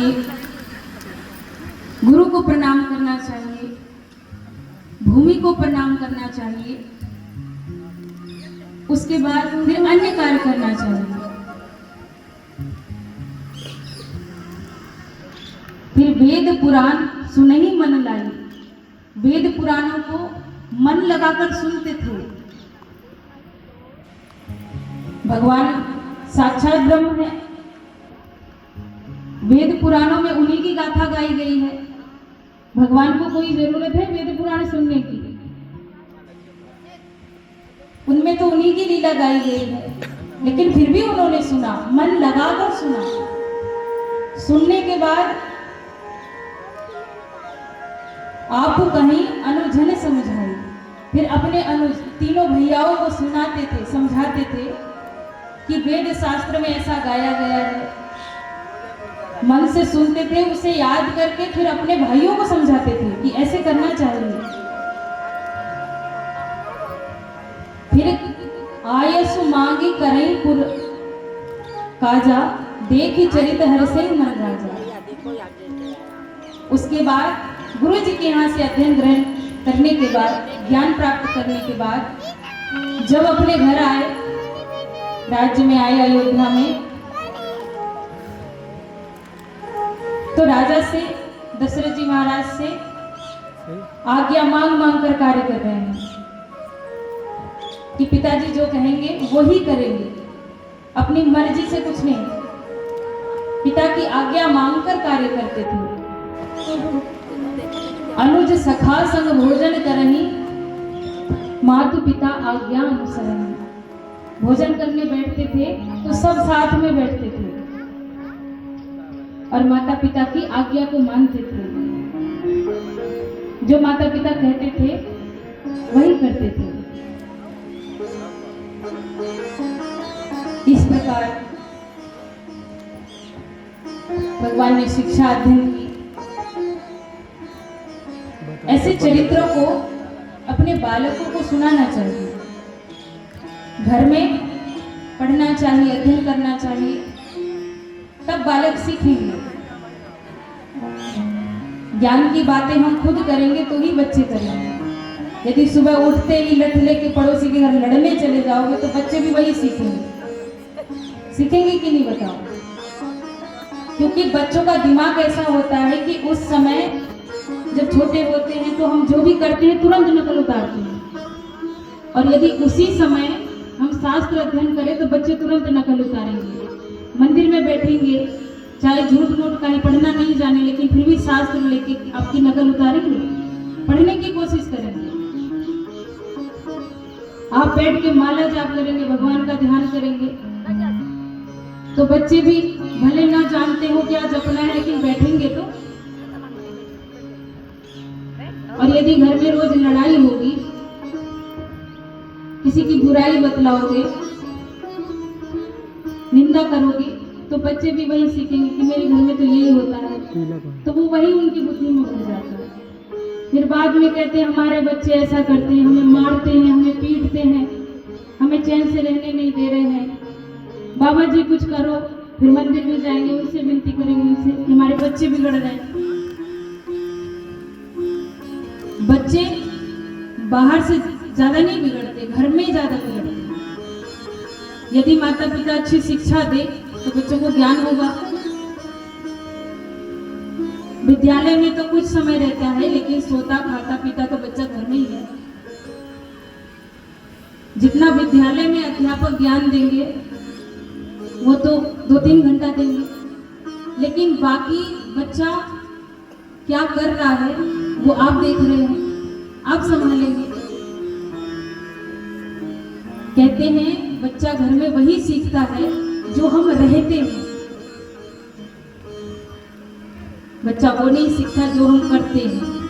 चाहिए, गुरु को प्रणाम करना चाहिए, भूमि को प्रणाम करना चाहिए, उसके बाद फिर अन्य कार्य करना चाहिए। फिर वेद पुराण सुनहि मन लाई, वेद पुराणों को मन लगाकर सुनते थे। भगवान साक्षात ब्रह्म है, वेद पुराणों में उन्हीं की गाथा गाई गई है। भगवान को कोई जरूरत है वेद पुराण सुनने की? उनमें तो उन्हीं की लीला गाई गई है, लेकिन फिर भी उन्होंने सुना, मन लगाकर सुना। सुनने के बाद आप कहीं अनुजन समझाई, फिर अपने अनुज तीनों भैयाओं को सुनाते थे, समझाते थे कि वेद शास्त्र में ऐसा गाया गया है। मन से सुनते थे, उसे याद करके फिर अपने भाइयों को समझाते थे कि ऐसे करना चाहिए। फिर आयसु मांगी करई पुर काजा, देखी चरित हर्षै मन राजा। उसके बाद गुरु जी के यहाँ से अध्ययन ग्रहण करने के बाद, ज्ञान प्राप्त करने के बाद जब अपने घर आए, राज्य में आए अयोध्या में, तो राजा से, दशरथ जी महाराज से आज्ञा मांग मांग कर कार्य कर रहे हैं कि पिताजी जो कहेंगे वो ही करेंगे, अपनी मर्जी से कुछ नहीं। पिता की आज्ञा मांगकर कार्य करते थे। अनुज सखा संग भोजन करनी, मातु पिता आज्ञा अनुसरणी। भोजन करने बैठते थे तो सब साथ में बैठते थे और माता पिता की आज्ञा को मानते थे। जो माता पिता कहते थे वही करते थे। इस प्रकार भगवान ने शिक्षा अध्ययन की। ऐसे चरित्रों को अपने बालकों को सुनाना चाहिए, घर में पढ़ना चाहिए, अध्ययन करना चाहिए, तब बालक सीखेंगे। ज्ञान की बातें हम खुद करेंगे तो ही बच्चे करेंगे। यदि सुबह उठते ही लठ लेके पड़ोसी के घर लड़ने चले जाओगे तो बच्चे भी वही सीखेंगे। सीखेंगे कि नहीं बताओ? क्योंकि बच्चों का दिमाग ऐसा होता है कि उस समय जब छोटे होते हैं तो हम जो भी करते हैं तुरंत नकल उतारते हैं, और यदि उसी समय हम शास्त्र अध्ययन करें तो बच्चे तुरंत नकल उतारेंगे। मंदिर में बैठेंगे, चाहे झूठ मूठ कहीं पढ़ना नहीं जाने, लेकिन फिर भी शास्त्र लेके आपकी नकल उतारेंगे, पढ़ने की कोशिश करेंगे। आप बैठ के माला जाप करेंगे, भगवान का ध्यान करेंगे, तो बच्चे भी भले ना जानते हो क्या जपना है, लेकिन बैठेंगे तो। और यदि घर में रोज लड़ाई होगी, किसी की बुराई बतलाओगे, निंदा करोगे, तो बच्चे भी वही सीखेंगे कि मेरे घर में तो यही होता है, तो वो वही उनकी बुद्धि में घुस जाता है। फिर बाद में कहते हैं हमारे बच्चे ऐसा करते हैं, हमें मारते हैं, हमें पीटते हैं, हमें चैन से रहने नहीं दे रहे हैं, बाबा जी कुछ करो। फिर मंदिर में जाएंगे, उनसे विनती करेंगे उनसे कि हमारे बच्चे बिगड़ रहे हैं। बच्चे बाहर से ज्यादा नहीं बिगड़ते, घर में ही ज्यादा बिगड़ते। यदि माता पिता अच्छी शिक्षा दे तो बच्चों को ज्ञान होगा। विद्यालय में तो कुछ समय रहता है, लेकिन सोता खाता पीता तो बच्चा घर में ही है। जितना विद्यालय में अध्यापक ज्ञान देंगे वो तो 2-3 घंटा देंगे, लेकिन बाकी बच्चा क्या कर रहा है वो आप देख रहे हैं, आप संभालेंगे। कहते हैं बच्चा घर में वही सीखता है जो हम रहते हैं, बच्चा वो नहीं सीखता जो हम करते हैं।